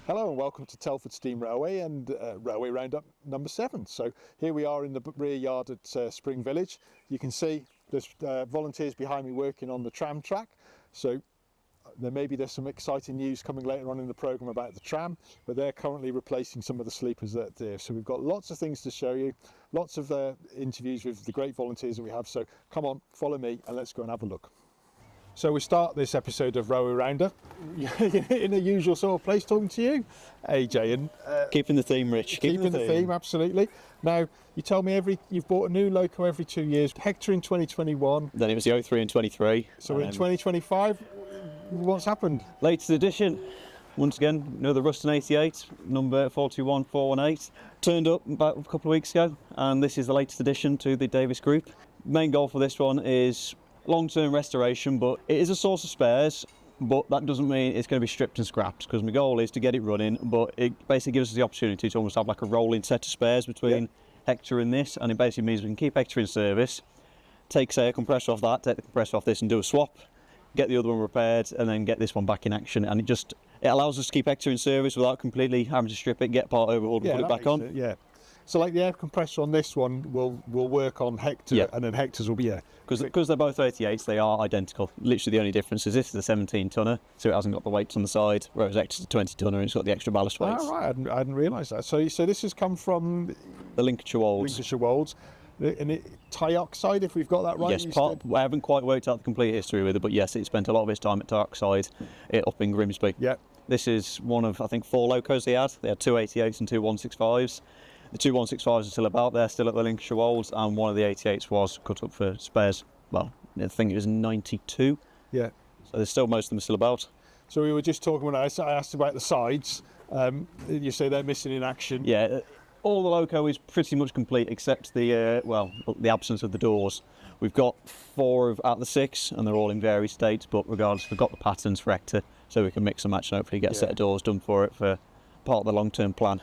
Hello and welcome to Telford Steam Railway and Railway Roundup number 7. So here we are in the rear yard at Spring Village. You can see there's volunteers behind me working on the tram track. So there's some exciting news coming later on in the programme about the tram, but they're currently replacing some of the sleepers that are there. So we've got lots of things to show you, lots of interviews with the great volunteers that we have. So come on, follow me and let's go and have a look. So we start this episode of Railway Roundup in a usual sort of place, talking to you, AJ, and keeping the theme, Rich. Keeping the theme, absolutely. Now, you told me you've bought a new loco every 2 years. Hector in 2021. Then it was the 03 in 23. So in 2025, what's happened? Latest edition. Once again, another Ruston 88, number 42418. Turned up about a couple of weeks ago, and this is the latest addition to the Davis Group. Main goal for this one is long-term restoration, but it is a source of spares, but that doesn't mean it's going to be stripped and scrapped, because my goal is to get it running, but it basically gives us the opportunity to almost have like a rolling set of spares between Hector and this, and it basically means we can keep Hector in service, take, say, a compressor off that, take the compressor off this and do a swap, get the other one repaired, and then get this one back in action, and it allows us to keep Hector in service without completely having to strip it, get part overhauled and put it back on. Yeah. So like the air compressor on this one will work on Hector, and then Hector's will be because they're both 88s, they are identical. Literally the only difference is this is a 17 tonner, so it hasn't got the weights on the side, whereas Hector's a 20 tonner and it's got the extra ballast weights. Oh, right, I hadn't realised that. So this has come from the Lincolnshire Wolds. Lincolnshire Wolds. And Tioxide, if we've got that right? Yes, I haven't quite worked out the complete history with it, but yes, it spent a lot of its time at Tioxide up in Grimsby. Yeah. This is one of, I think, 4 locos they had. They had 2 88s and 2 165s. The 2 165s are still about, they're still at the Lincolnshire Wolds, and one of the 88s was cut up for spares. Well, I think it was 92. Yeah. So there's still, most of them are still about. So we were just talking when I asked about the sides. You say they're missing in action. Yeah, all the loco is pretty much complete except the absence of the doors. We've got 4 out of the 6, and they're all in various states, but regardless, we've got the patterns for Hector, so we can mix and match and hopefully get a set of doors done for it for part of the long-term plan.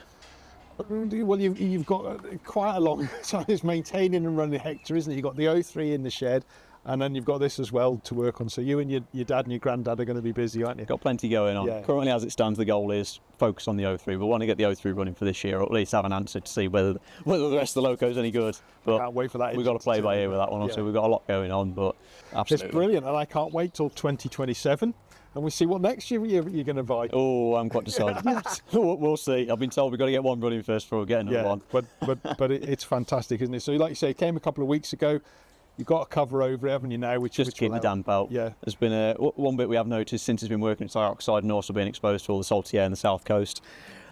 Well, you've got quite a long time maintaining and running Hector, isn't it? You've got the 03 in the shed, and then you've got this as well to work on. So you and your dad and your granddad are going to be busy, aren't you? Got plenty going on. Yeah. Currently, as it stands, the goal is focus on the 03. We want to get the 03 running for this year, or at least have an answer to see whether the rest of the loco's any good. But can't wait for that. We've got to play by ear with that one. Obviously, we've got a lot going on, but absolutely. It's brilliant, and I can't wait till 2027. And we'll see what next year you're going to buy. Oh, I'm quite decided. We'll see. I've been told we've got to get one running first before we get another one. But it's fantastic, isn't it? So like you say, it came a couple of weeks ago. You've got a cover over it, haven't you, now? Which keep the damp out. Yeah. There's been one bit we have noticed since it's been working at Dioxide and also being exposed to all the salty air in the south coast.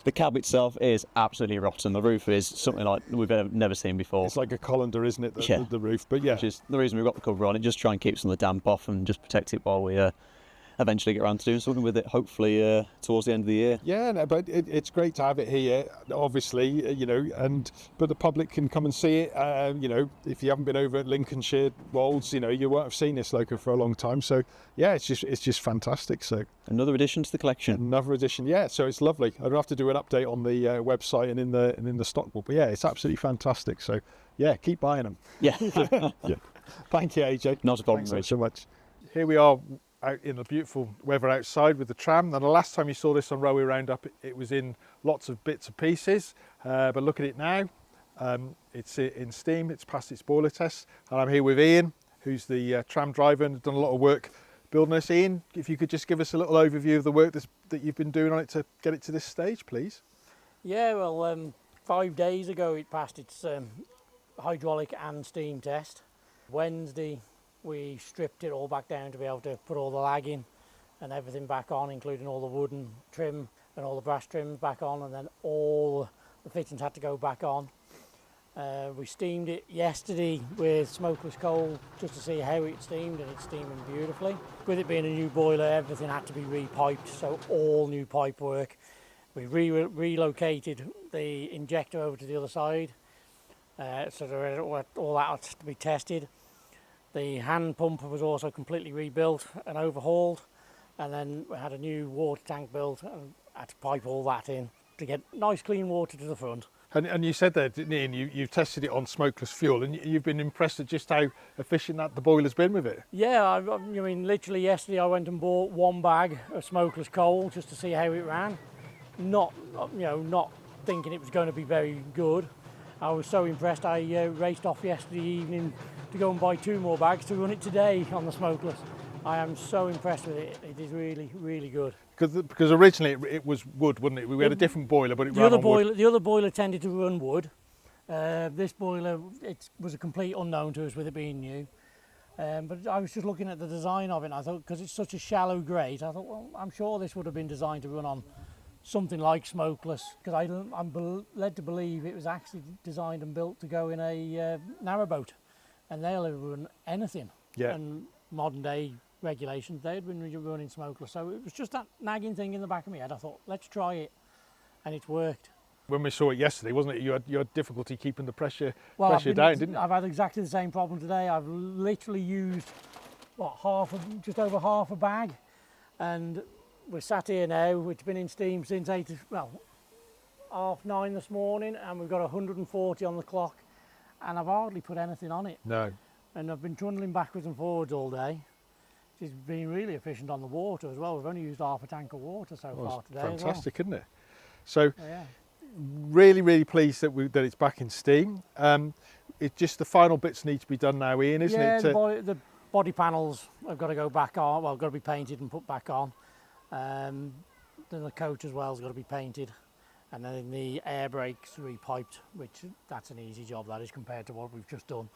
The cab itself is absolutely rotten. The roof is something like we've never seen before. It's like a colander, isn't it, the roof? But yeah. Which is the reason we've got the cover on it, just try and keep some of the damp off and just protect it while we eventually get around to doing something with it, hopefully towards the end of the year. Yeah, no, but it's great to have it here, obviously, but the public can come and see it. If you haven't been over at Lincolnshire Wolds, you won't have seen this loco for a long time. So yeah, it's just fantastic. So another addition to the collection. Another addition, yeah. So it's lovely. I don't have to do an update on the website and in the stock book, but yeah, it's absolutely fantastic. So yeah, keep buying them. Yeah. Yeah. Thank you, AJ. Not a problem. Thanks so much. Here we are out in the beautiful weather outside with the tram. Now, the last time you saw this on Railway Roundup, it was in lots of bits and pieces, but look at it now. It's in steam, it's passed its boiler test, and I'm here with Ian, who's the tram driver and done a lot of work building this. Ian, if you could just give us a little overview of the work that you've been doing on it to get it to this stage, please. Yeah, well, 5 days ago it passed its hydraulic and steam test. Wednesday we stripped it all back down to be able to put all the lagging and everything back on, including all the wooden trim and all the brass trims back on, and then all the fittings had to go back on. We steamed it yesterday with smokeless coal just to see how it steamed, and it's steaming beautifully. With it being a new boiler, everything had to be repiped, so all new pipe work. We relocated the injector over to the other side, all that had to be tested. The hand pump was also completely rebuilt and overhauled, and then we had a new water tank built and had to pipe all that in to get nice clean water to the front. And you said there, didn't you, and you've tested it on smokeless fuel, and you've been impressed at just how efficient that the boiler's been with it. Yeah, I mean, literally yesterday I went and bought 1 bag of smokeless coal just to see how it ran. Not thinking it was going to be very good. I was so impressed I raced off yesterday evening to go and buy 2 more bags to run it today on the smokeless. I am so impressed with it. It is really, really good. Because originally it was wood, wasn't it? We had a different boiler, but it ran on wood. The other boiler tended to run wood. This boiler, it was a complete unknown to us with it being new. But I was just looking at the design of it, and I thought, because it's such a shallow grate, I thought, well, I'm sure this would have been designed to run on something like smokeless, because I'm led to believe it was actually designed and built to go in a narrowboat, and they'll run anything. Yeah. And modern day regulations, they'd been running smokeless. So it was just that nagging thing in the back of my head. I thought, let's try it, and it's worked. When we saw it yesterday, wasn't it? You had difficulty keeping the pressure down, didn't you? I've had exactly the same problem today. I've literally used just over half a bag, and we're sat here now. It's been in steam since 9:30 this morning, and we've got 140 on the clock, and I've hardly put anything on it. No. And I've been trundling backwards and forwards all day. It's been really efficient on the water as well. We've only used half a tank of water so far today. Fantastic, isn't it? So, yeah. really, really pleased that it's back in steam. It's just the final bits need to be done now, Ian, isn't it? The body panels have got to go back on. Well, got to be painted and put back on. Then the coach as well has got to be painted, and then the air brakes repiped, which that's an easy job that is compared to what we've just done.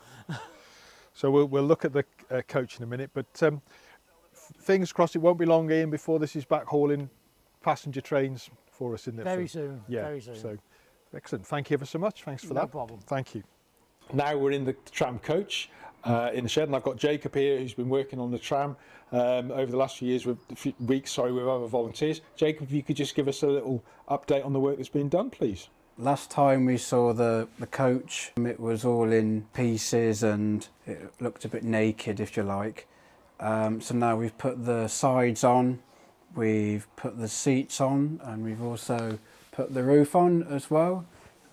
So we'll look at the coach in a minute, but fingers crossed it won't be long, Ian, before this is back hauling passenger trains for us, isn't it? Very soon. Yeah. Very soon. So excellent. Thank you ever so much. Thanks for that. No problem. Thank you. Now we're in the tram coach in the shed, and I've got Jacob here who's been working on the tram over the last few weeks with other volunteers. Jacob, if you could just give us a little update on the work that's been done, please. Last time we saw the coach, it was all in pieces and it looked a bit naked, if you like. So now we've put the sides on, we've put the seats on, and we've also put the roof on as well.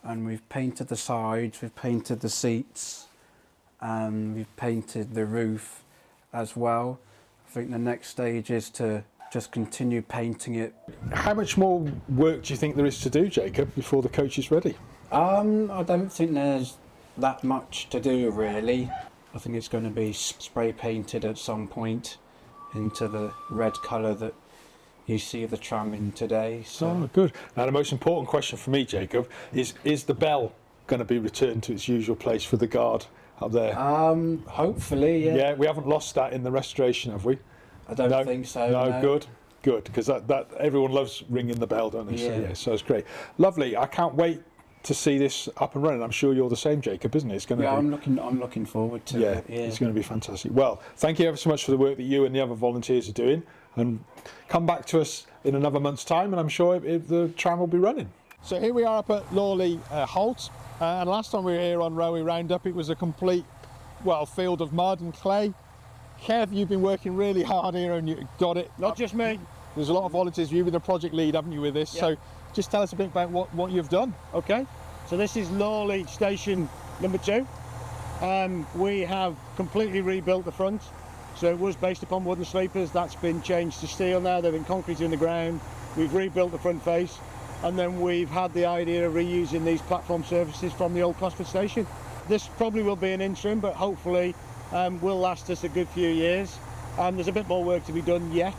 And we've painted the sides, we've painted the seats, and we've painted the roof as well. I think the next stage is to just continue painting it. How much more work do you think there is to do, Jacob, before the coach is ready? I don't think there's that much to do, really. I think it's going to be spray painted at some point into the red colour that you see the tram in today. So. Oh, good. Now the most important question for me, Jacob, is the bell going to be returned to its usual place for the guard up there? Hopefully, yeah. Yeah, we haven't lost that in the restoration, have we? I don't think so. No, good, because that everyone loves ringing the bell, don't they? Yeah. So it's great. Lovely. I can't wait to see this up and running. I'm sure you're the same, Jacob, isn't it? It's going to be... I'm looking forward to it. Yeah, it's going to be fantastic. Well, thank you ever so much for the work that you and the other volunteers are doing, and come back to us in another month's time, and I'm sure the tram will be running. So here we are up at Lawley Halt, and last time we were here on Railway Roundup, it was a complete, field of mud and clay. Kev, you've been working really hard here and you got it. Not just me. There's a lot of volunteers. You've been the project lead, haven't you, with this? Yep. So just tell us a bit about what you've done. Okay, so this is Lawley Station number 2. We have completely rebuilt the front. So it was based upon wooden sleepers. That's been changed to steel now. They've been concrete in the ground. We've rebuilt the front face. And then we've had the idea of reusing these platform surfaces from the old Telford Station. This probably will be an interim, but hopefully will last us a good few years. There's a bit more work to be done yet.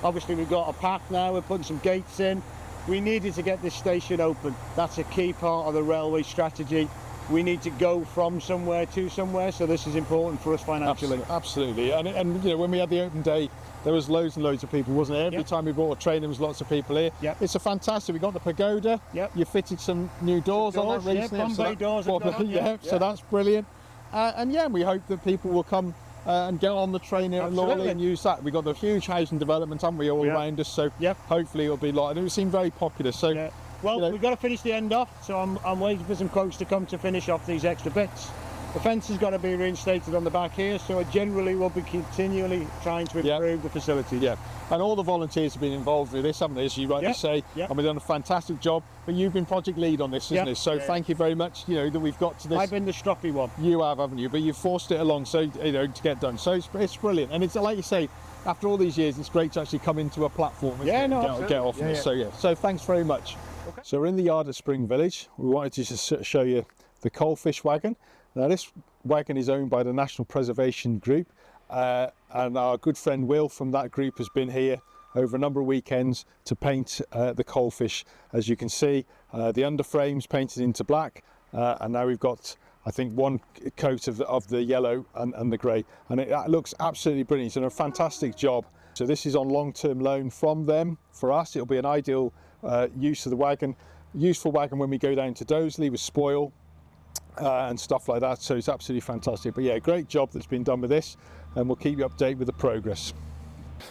Obviously we've got a path now, we're putting some gates in. We needed to get this station open. That's a key part of the railway strategy. We need to go from somewhere to somewhere, so this is important for us financially. Absolutely, and when we had the open day, there was loads and loads of people, wasn't there? Every Yep. time we brought a train, there was lots of people here. Yep. It's a fantastic. We got the pagoda. Yep. You fitted some new doors on that recently. Bombay doors have gone on, yeah, so that's brilliant. And we hope that people will come and get on the train here at Lawley and use that. We've got the huge housing development, haven't we, all around us, so hopefully it'll be and it seemed very popular. So Well, you know. we've got to finish the end off, so I'm waiting for some quotes to come to finish off these extra bits. The fence has got to be reinstated on the back here, so I generally will be continually trying to improve the facilities. Yeah, and all the volunteers have been involved with this, haven't they, as you rightly say, and we've done a fantastic job. But you've been project lead on this, isn't it? So thank you very much, you know, that we've got to this. I've been the stroppy one. You have, haven't you? But you've forced it along, so, you know, to get done. So it's brilliant. And it's like you say, after all these years, it's great to actually come into a platform, isn't it, and get off this. So thanks very much. Okay. So we're in the yard at Spring Village. We wanted to just show you the Coalfish Wagon. Now this wagon is owned by the National Preservation Group, and our good friend Will from that group has been here over a number of weekends to paint the Coalfish. As you can see, the underframe's painted into black, and now we've got, I think, one coat of the yellow and the grey, and it looks absolutely brilliant. It's done a fantastic job. So this is on long-term loan from them. For us, it'll be an ideal use of the wagon, useful wagon when we go down to Dawley with spoil and stuff like that. So it's absolutely fantastic. But yeah, great job that's been done with this, and we'll keep you updated with the progress.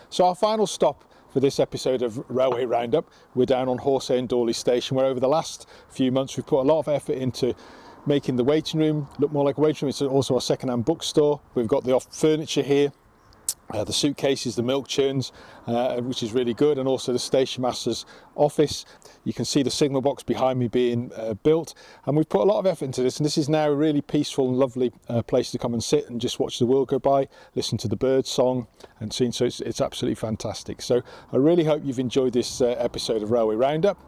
So our final stop for this episode of Railway Roundup, we're down on Horsehay and Dawley Station, where over the last few months we've put a lot of effort into making the waiting room look more like a waiting room. It's also a second-hand bookstore. We've got the off furniture here, the suitcases, the milk churns, which is really good, and also the station master's office. You can see the signal box behind me being built, and we've put a lot of effort into this, and this is now a really peaceful and lovely place to come and sit and just watch the world go by, listen to the bird song and sing. So it's absolutely fantastic. So I really hope you've enjoyed this episode of Railway Roundup.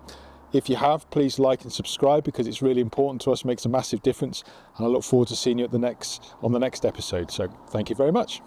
If you have, please like and subscribe, because it's really important to us, makes a massive difference, and I look forward to seeing you on the next episode. So thank you very much.